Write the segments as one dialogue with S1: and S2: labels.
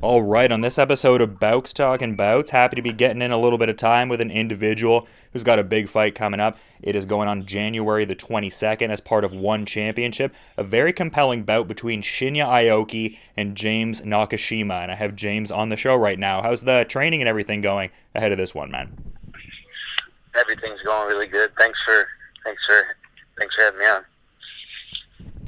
S1: All right, on this episode of Bouts Talking Bouts, happy to be getting in a little bit of time with an individual who's got a big fight coming up. It is going on January the 22nd as part of One Championship, a very compelling bout between Shinya Aoki and James Nakashima. And I have James on the show right now. How's the training and everything going ahead of this one, man?
S2: Everything's going really good. Thanks for having me on.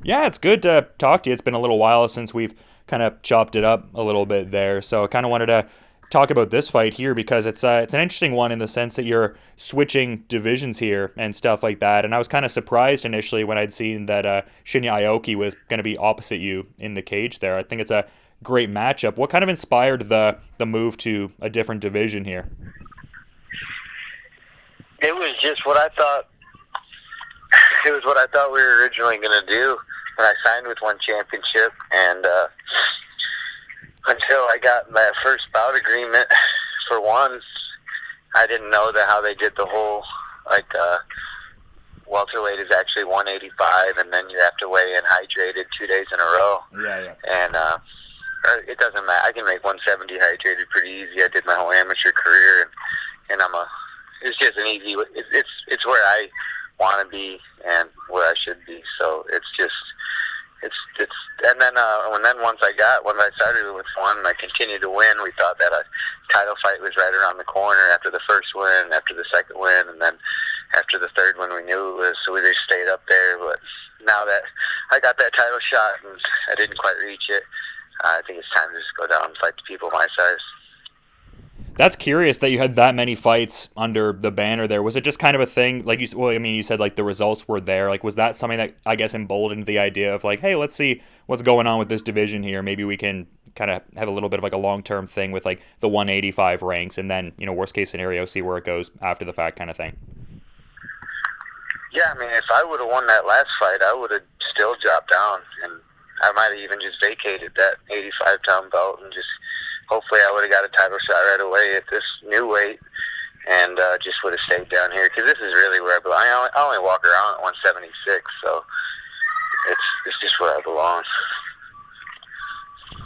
S1: Yeah, it's good to talk to you. It's been a little while since we've kind of chopped it up a little bit there. So I kind of wanted to talk about this fight here because it's an interesting one in the sense that you're switching divisions here and stuff like that. And I was kind of surprised initially when I'd seen that Shinya Aoki was going to be opposite you in the cage there. I think it's a great matchup. What kind of inspired the move to a different division here?
S2: It was just what I thought. It was what I thought we were originally going to do when I signed with One Championship, and until I got that first bout agreement for one, I didn't know that how they did the whole welterweight is actually 185, and then you have to weigh in hydrated 2 days in a row.
S1: Yeah.
S2: And it doesn't matter. I can make 170 hydrated pretty easy. I did my whole amateur career, and it's just an easy. It's where I want to be and where I should be. So it's and then once I started with one, I continued to win. We thought that a title fight was right around the corner after the first win, after the second win, and then after the third one we knew it was. So we just stayed up there. But now that I got that title shot and I didn't quite reach it, I think it's time to just go down and fight the people my size.
S1: That's curious that you had that many fights under the banner there. Was it just kind of a thing, like you said like the results were there. Like, was that something that I guess emboldened the idea of like, hey, let's see what's going on with this division here. Maybe we can kind of have a little bit of like a long-term thing with like the 185 ranks and then, worst case scenario, see where it goes after the fact kind of thing.
S2: Yeah, I mean, if I would have won that last fight, I would have still dropped down, and I might have even just vacated that 85-pound belt and just hopefully I would have got a title shot right away at this new weight and just would have stayed down here because this is really where I belong. I only walk around at 176, so it's just where I belong.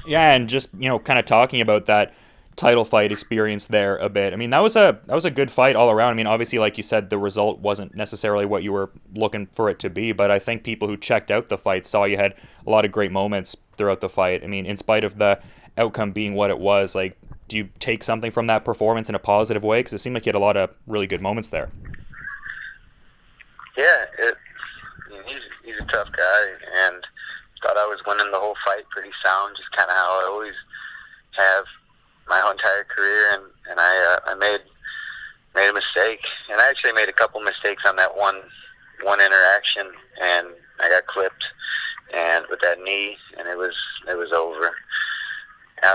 S1: Yeah, and just kind of talking about that title fight experience there a bit. I mean, that was a good fight all around. I mean, obviously, like you said, the result wasn't necessarily what you were looking for it to be, but I think people who checked out the fight saw you had a lot of great moments throughout the fight. I mean, in spite of the outcome being what it was, like, do you take something from that performance in a positive way? Because it seemed like you had a lot of really good moments there.
S2: Yeah, he's a tough guy, and thought I was winning the whole fight pretty sound, just kind of how I always have my whole entire career, and I made a mistake, and I actually made a couple mistakes on that one interaction, and I got clipped, and with that knee, and it was over.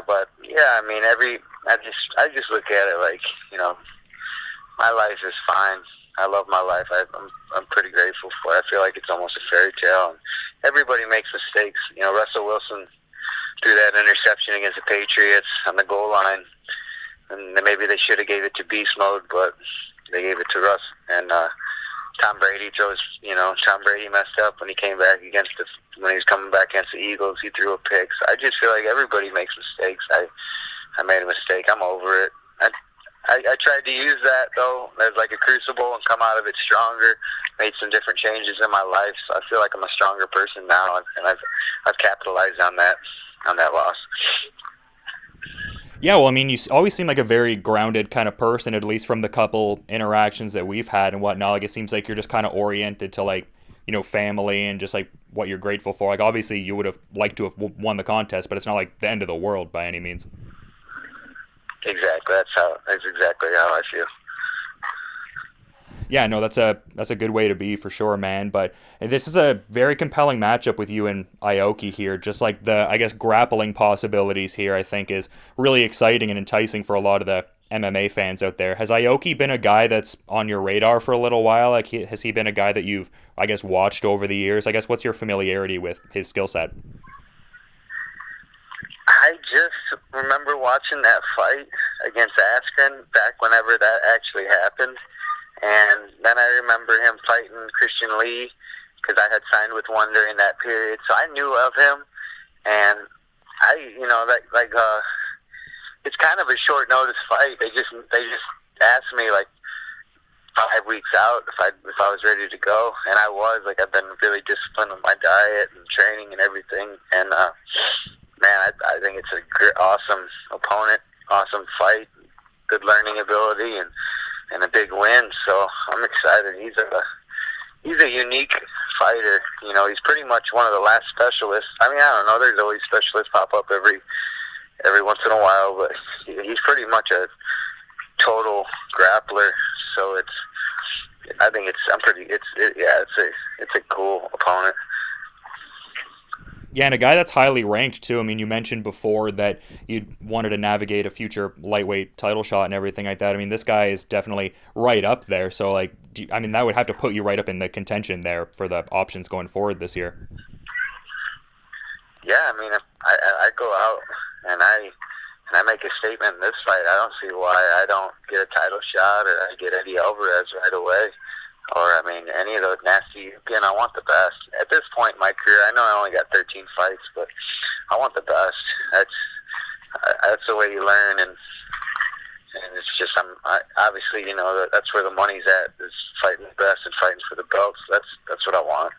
S2: But yeah, I mean, I just look at it like, my life is fine. I love my life. I'm pretty grateful for it. I feel like it's almost a fairy tale. And everybody makes mistakes. Russell Wilson threw that interception against the Patriots on the goal line, and maybe they should have gave it to beast mode, but they gave it to Russ. And Tom Brady messed up when he came back when he was coming back against the Eagles. He threw a pick. So I just feel like everybody makes mistakes. I made a mistake. I'm over it. I tried to use that, though, as like a crucible and come out of it stronger, made some different changes in my life. So I feel like I'm a stronger person now, and I've capitalized on that loss.
S1: Yeah, well, I mean, you always seem like a very grounded kind of person, at least from the couple interactions that we've had and whatnot. Like, it seems like you're just kind of oriented to, like, family and just, like, what you're grateful for. Like, obviously, you would have liked to have won the contest, but it's not, like, the end of the world by any means.
S2: Exactly. That's exactly how I feel.
S1: Yeah, no, that's a good way to be for sure, man. But this is a very compelling matchup with you and Aoki here. Just like the, I guess, grappling possibilities here, I think is really exciting and enticing for a lot of the MMA fans out there. Has Aoki been a guy that's on your radar for a little while? Like, has he been a guy that you've, I guess, watched over the years? I guess, what's your familiarity with his skill set?
S2: I just remember watching that fight against Askren back whenever that actually happened. And then I remember him fighting Christian Lee because I had signed with one during that period. So I knew of him. And it's kind of a short notice fight. They just asked me like 5 weeks out if I was ready to go, and I was. Like, I've been really disciplined with my diet and training and everything, and man, I think it's a awesome opponent, awesome fight, good learning ability, and a big win. So I'm excited. He's a unique fighter. You know, he's pretty much one of the last specialists. I mean, I don't know. There's always specialists pop up every once in a while, but he's pretty much a total grappler. So it's a cool opponent.
S1: Yeah, and a guy that's highly ranked too. I mean, you mentioned before that you wanted to navigate a future lightweight title shot and everything like that. I mean, this guy is definitely right up there. So, like, that would have to put you right up in the contention there for the options going forward this year.
S2: Yeah, I mean, if I go out and I make a statement in this fight, I don't see why I don't get a title shot or I get Eddie Alvarez right away. Or, I mean, any of those nasty, again, I want the best. At this point in my career, I know I only got 13 fights, but I want the best. That's the way you learn, and it's just, obviously, you know, that's where the money's at, is fighting the best and fighting for the belts. That's what I want.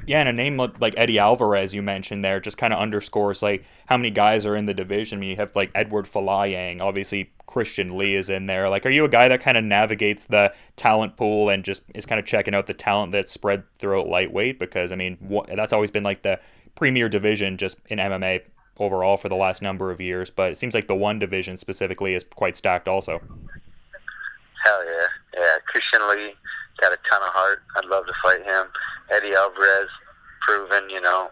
S1: Yeah, and a name like Eddie Alvarez you mentioned there just kind of underscores like how many guys are in the division. I mean, you have like Edward Falayang, obviously Christian Lee is in there. Like, are you a guy that kind of navigates the talent pool and just is kind of checking out the talent that's spread throughout lightweight? Because I mean, that's always been like the premier division just in MMA overall for the last number of years. But it seems like the one division specifically is quite stacked also.
S2: Hell yeah, Christian Lee got a ton of heart. I'd love to fight him. Eddie Alvarez, proven, you know,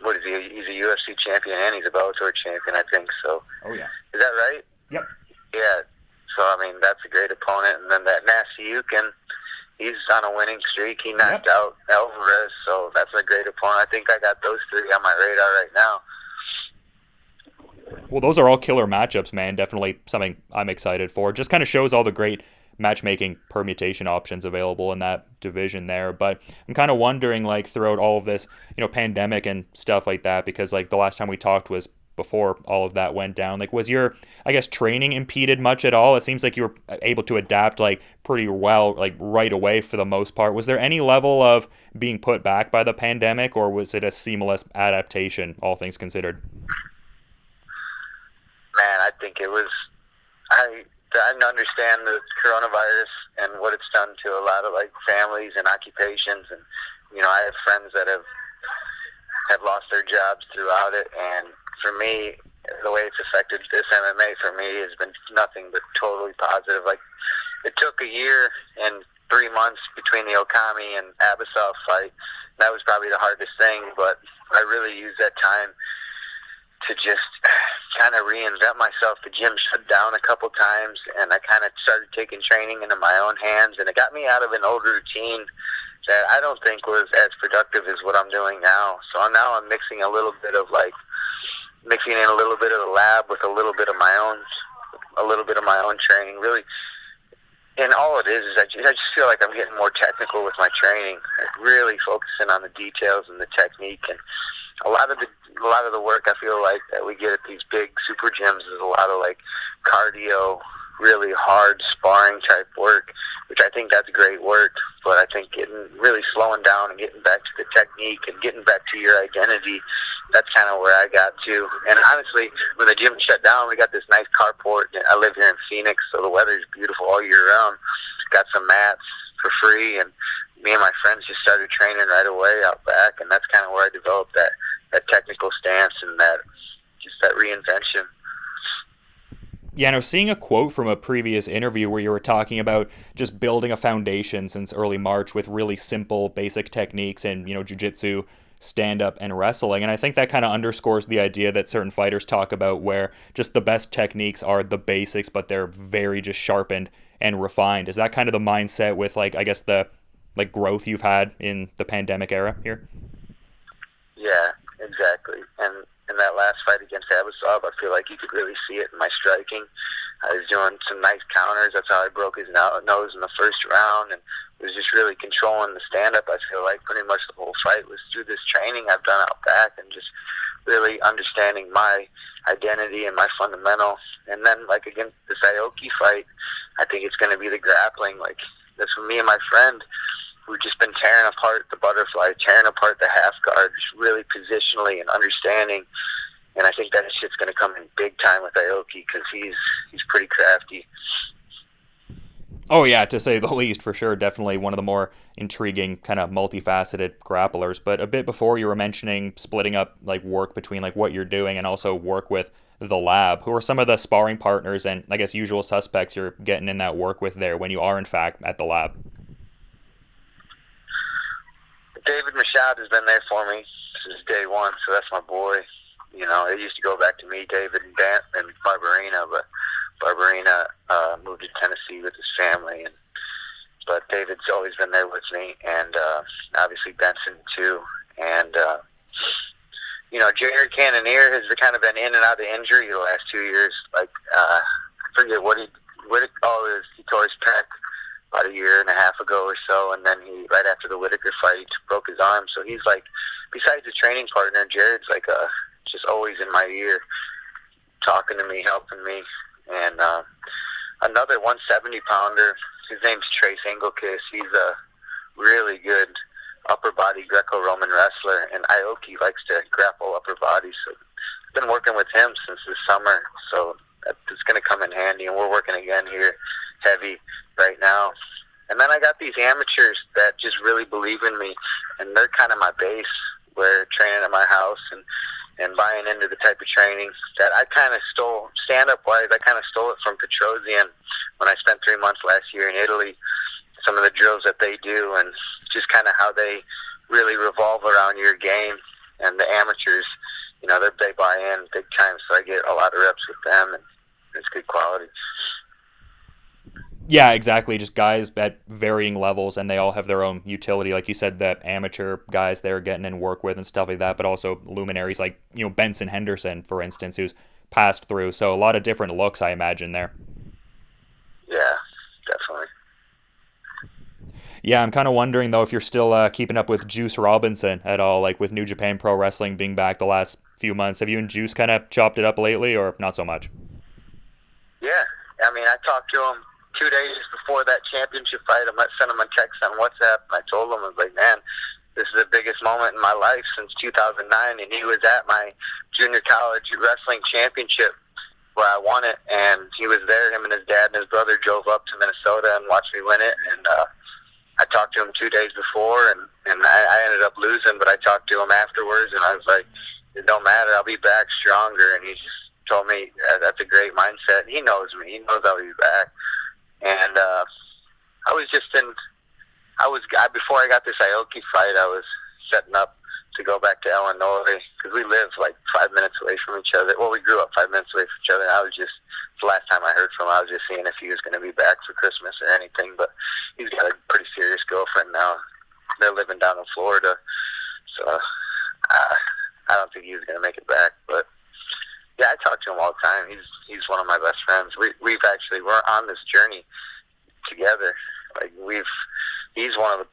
S2: what is he? He's a UFC champion and he's a Bellator champion, I think. So,
S1: oh yeah,
S2: is that right?
S1: Yep.
S2: Yeah. So I mean, that's a great opponent. And then that Nasiukin, he's on a winning streak. He knocked out Alvarez, so that's a great opponent. I think I got those three on my radar right now.
S1: Well, those are all killer matchups, man. Definitely something I'm excited for. Just kind of shows all the great matchmaking permutation options available in that division there. But I'm kind of wondering, like, throughout all of this, you know, pandemic and stuff like that, because like the last time we talked was before all of that went down. Like, was your, I guess, training impeded much at all? It seems like you were able to adapt like pretty well, like right away for the most part. Was there any level of being put back by the pandemic, or was it a seamless adaptation, all things considered?
S2: Man, I think it was. I understand the coronavirus and what it's done to a lot of like families and occupations, and you know, I have friends that have lost their jobs throughout it, and for me, the way it's affected this MMA for me has been nothing but totally positive. Like, it took a year and 3 months between the Okami and Abasov fight. That was probably the hardest thing, but I really used that time to just kind of reinvent myself. The gym shut down a couple times, and I kind of started taking training into my own hands, and it got me out of an old routine that I don't think was as productive as what I'm doing now. So now I'm mixing in a little bit of the lab with a little bit of my own training, really. And all it is I just feel like I'm getting more technical with my training, like really focusing on the details and the technique. And a lot of the work I feel like that we get at these big super gyms is a lot of like cardio, really hard sparring type work, which I think that's great work. But I think really slowing down and getting back to the technique and getting back to your identity, that's kind of where I got to. And honestly, when the gym shut down, we got this nice carport. I live here in Phoenix, so the weather's beautiful all year round. Got some mats for free, and me and my friends just started training right away out back, and that's kind of where I developed that technical stance and that reinvention.
S1: Yeah, and I was seeing a quote from a previous interview where you were talking about just building a foundation since early March with really simple, basic techniques and, you know, jiu-jitsu, stand-up, and wrestling. And I think that kind of underscores the idea that certain fighters talk about where just the best techniques are the basics, but they're very just sharpened and refined. Is that kind of the mindset with, like, I guess the like growth you've had in the pandemic era here?
S2: Yeah, exactly. And in that last fight against Abasov, I feel like you could really see it in my striking. I was doing some nice counters. That's how I broke his nose in the first round, and was just really controlling the stand-up. I feel like pretty much the whole fight was through this training I've done out back, and just really understanding my identity and my fundamental. And then, like, against this Aoki fight, I think it's going to be the grappling. Like, that's for me and my friend, who've just been tearing apart the butterfly, tearing apart the half guard, just really positionally and understanding. And I think that shit's going to come in big time with Aoki, because he's pretty crafty.
S1: Oh yeah, to say the least, for sure. Definitely one of the more intriguing, kind of multifaceted grapplers. But a bit before, you were mentioning splitting up like work between like what you're doing and also work with the lab. Who are some of the sparring partners and I guess usual suspects you're getting in that work with there when you are in fact at the lab?
S2: David Machad has been there for me since day one, so that's my boy. You know, it used to go back to me, David, and Barbarina, but Barbarina moved to Tennessee with his family, but David's always been there with me, and obviously Benson too. And you know, Jared Cannonier has kind of been in and out of injury the last 2 years. Like, I forget what he tore his pec about a year and a half ago or so, and then right after the Whitaker fight, he broke his arm. So he's like, besides a training partner, Jared's like just always in my ear, talking to me, helping me. And another 170-pounder, his name's Trace Engelkiss. He's a really good upper body Greco-Roman wrestler, and Aoki likes to grapple upper body. So I've been working with him since this summer, so it's going to come in handy. And we're working again here heavy right now. And then I got these amateurs that just really believe in me, and they're kind of my base. We're training at my house and buying into the type of training that I kind of stole, stand-up-wise, I kind of stole it from Petrosian when I spent 3 months last year in Italy. Some of the drills that they do and just kind of how they really revolve around your game. And the amateurs, you know, they buy in big time, so I get a lot of reps with them, and it's good quality.
S1: Yeah, exactly. Just guys at varying levels, and they all have their own utility. Like you said, the amateur guys they're getting in work with and stuff like that, but also luminaries like, you know, Benson Henderson, for instance, who's passed through. So a lot of different looks, I imagine, there.
S2: Yeah, definitely.
S1: Yeah, I'm kind of wondering, though, if you're still keeping up with Juice Robinson at all, like with New Japan Pro Wrestling being back the last few months. Have you and Juice kind of chopped it up lately, or not so much?
S2: Yeah, I mean, I talked to him 2 days before that championship fight. I sent him a text on WhatsApp, and I told him, I was like, man, this is the biggest moment in my life since 2009, and he was at my junior college wrestling championship where I won it, and he was there. Him and his dad and his brother drove up to Minnesota and watched me win it, and I talked to him 2 days before, and I ended up losing, but I talked to him afterwards, and I was like, it don't matter, I'll be back stronger. And he just told me, that's a great mindset. He knows me. He knows I'll be back. And I was just before I got this Aoki fight, I was setting up to go back to Illinois, because we live like 5 minutes away from each other. Well, we grew up 5 minutes away from each other. The last time I heard from him, I was just seeing if he was going to be back for Christmas or anything. But he's got a pretty serious girlfriend now. They're living down in Florida, so I don't think he was going to make it back. But yeah, I talk to him all the time. He's one of my best friends. We're on this journey together. Like he's one of the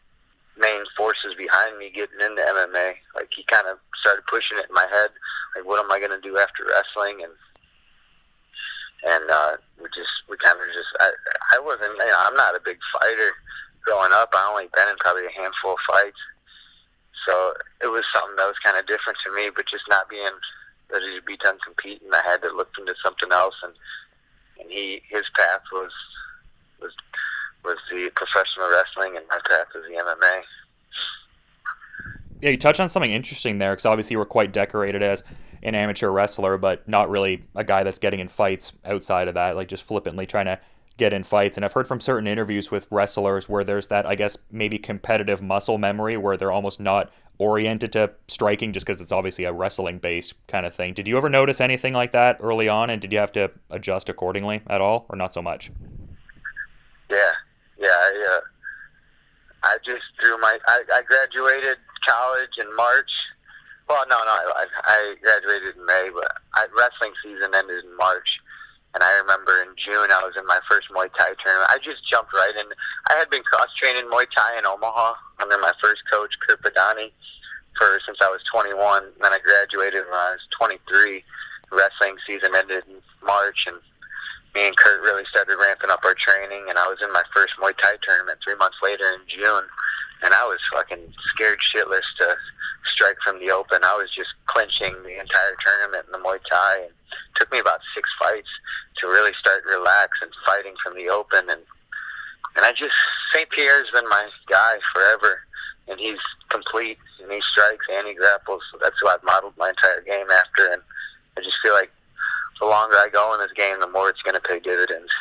S2: main forces behind me getting into MMA. Like, he kind of started pushing it in my head. Like, what am I going to do after wrestling? And I wasn't, you know, I'm not a big fighter growing up. I only been in probably a handful of fights. So it was something that was kind of different to me, but just not being ready to be done competing, I had to look into something else. And his path was the professional wrestling, and my path was the MMA.
S1: Yeah, you touched on something interesting there, because obviously you were quite decorated as an amateur wrestler, but not really a guy that's getting in fights outside of that, like just flippantly trying to get in fights. And I've heard from certain interviews with wrestlers where there's that, I guess, maybe competitive muscle memory where they're almost not oriented to striking just because it's obviously a wrestling-based kind of thing. Did you ever notice anything like that early on, and did you have to adjust accordingly at all, or not so much?
S2: Yeah. I just I graduated college in March. Well, no, I graduated in May, but wrestling season ended in March, And I remember in June, I was in my first Muay Thai tournament. I just jumped right in. I had been cross-training Muay Thai in Omaha under my first coach, Kurt Padani, since I was 21. Then I graduated when I was 23. Wrestling season ended in March, and me and Kurt really started ramping up our training. And I was in my first Muay Thai tournament 3 months later in June. And I was fucking scared shitless to strike from the open. I was just clinching the entire tournament in the Muay Thai. And it took me about 6 fights to really start to relax and fighting from the open. And St. Pierre's been my guy forever. And he's complete, and he strikes and he grapples. So that's who I've modeled my entire game after. And I just feel like the longer I go in this game, the more it's going to pay dividends.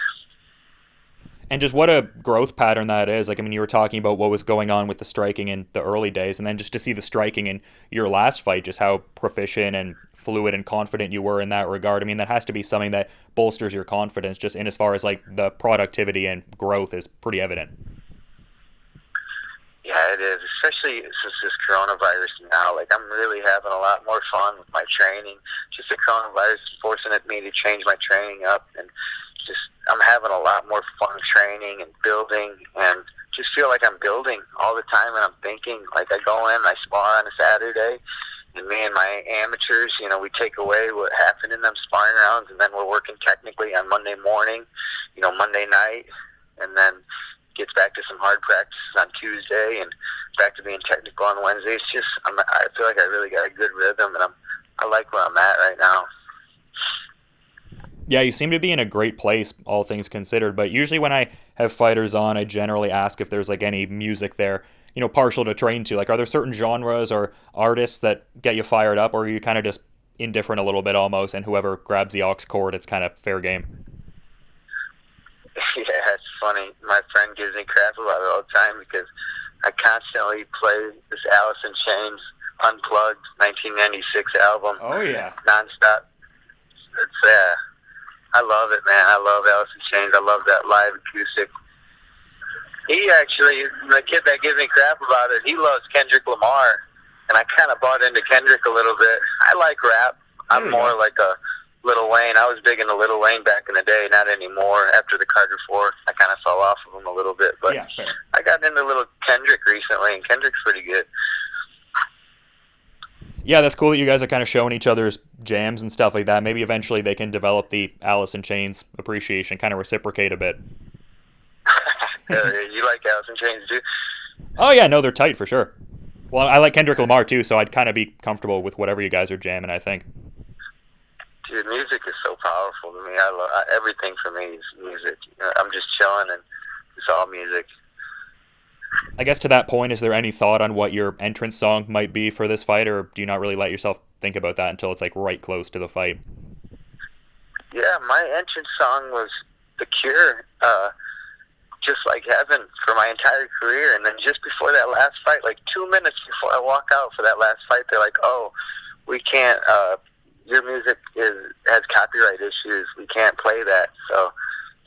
S1: And just what a growth pattern that is. Like, I mean, you were talking about what was going on with the striking in the early days, and then just to see the striking in your last fight, just how proficient and fluid and confident you were in that regard. I mean, that has to be something that bolsters your confidence just in as far as, like, the productivity and growth is pretty evident.
S2: Yeah, it is, especially since this coronavirus now. Like, I'm really having a lot more fun with my training. Just the coronavirus is forcing me to change my training up, and just I'm having a lot more fun training and building, and just feel like I'm building all the time. And I'm thinking, like, I go in, I spar on a Saturday, and me and my amateurs, you know, we take away what happened in them sparring rounds, and then we're working technically on Monday morning, you know, Monday night, and then gets back to some hard practices on Tuesday, and back to being technical on Wednesday. It's just, I feel like I really got a good rhythm, and I like where I'm at right now.
S1: Yeah, you seem to be in a great place, all things considered. But usually when I have fighters on, I generally ask if there's like any music they're, you know, partial to train to. Like, are there certain genres or artists that get you fired up, or are you kind of just indifferent a little bit almost, and whoever grabs the aux cord, it's kind of fair game?
S2: Yeah, it's funny. My friend gives me crap about it all the time because I constantly play this Alice in Chains Unplugged 1996 album.
S1: Oh, yeah.
S2: Nonstop. It's, I love it, man. I love Alice in Chains. I love that live acoustic. He actually, the kid that gives me crap about it, he loves Kendrick Lamar. And I kind of bought into Kendrick a little bit. I like rap. I'm more like a Lil Wayne. I was big into Lil Wayne back in the day, not anymore. After the Carter 4, I kind of fell off of him a little bit. But
S1: yeah, fair.
S2: I got into little Kendrick recently, and Kendrick's pretty good.
S1: Yeah, that's cool that you guys are kind of showing each other's jams and stuff like that. Maybe eventually they can develop the Alice in Chains appreciation, kind of reciprocate a bit.
S2: You like Alice in Chains, too?
S1: Oh, yeah, no, they're tight for sure. Well, I like Kendrick Lamar, too, so I'd kind of be comfortable with whatever you guys are jamming, I think.
S2: Dude, music is so powerful to me. Everything for me is music. I'm just chilling, and it's all music.
S1: I guess to that point, is there any thought on what your entrance song might be for this fight, or do you not really let yourself think about that until it's like right close to the fight?
S2: Yeah, my entrance song was The Cure, Just Like Heaven, for my entire career. And then just before that last fight, like 2 minutes before I walk out for that last fight, they're like, oh, we can't, your music has copyright issues. We can't play that. So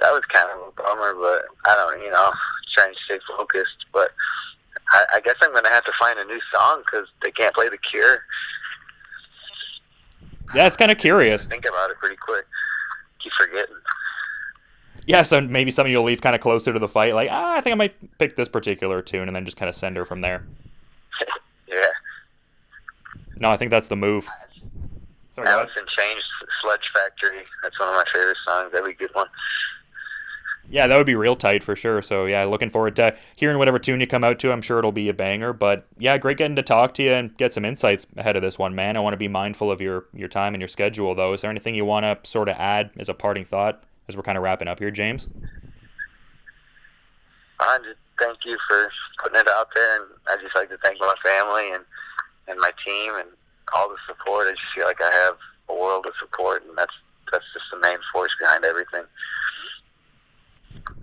S2: that was kind of a bummer, but I don't, trying to stay focused. But I guess I'm going to have to find a new song because they can't play The Cure.
S1: Yeah, it's kind of curious.
S2: Think about it pretty quick. Keep forgetting.
S1: Yeah, so maybe something you'll leave kind of closer to the fight, like, I think I might pick this particular tune, and then just kind of send her from there.
S2: Yeah.
S1: No, I think that's the move. Sorry,
S2: Alice in Chains, Sludge Factory. That's one of my favorite songs. That'd be a good one.
S1: Yeah, that would be real tight for sure. So, yeah, looking forward to hearing whatever tune you come out to. I'm sure it'll be a banger. But, yeah, great getting to talk to you and get some insights ahead of this one, man. I want to be mindful of your time and your schedule, though. Is there anything you want to sort of add as a parting thought as we're kind of wrapping up here, James?
S2: I just thank you for putting it out there. And I just like to thank my family and my team and all the support. I just feel like I have a world of support, and that's just the main force behind everything.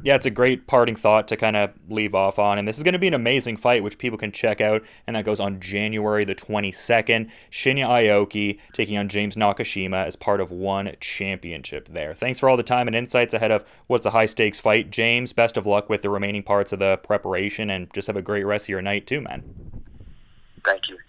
S1: Yeah, it's a great parting thought to kind of leave off on. And this is going to be an amazing fight, which people can check out. And that goes on January the 22nd. Shinya Aoki taking on James Nakashima as part of one championship there. Thanks for all the time and insights ahead of what's a high-stakes fight. James, best of luck with the remaining parts of the preparation. And just have a great rest of your night too, man.
S2: Thank you.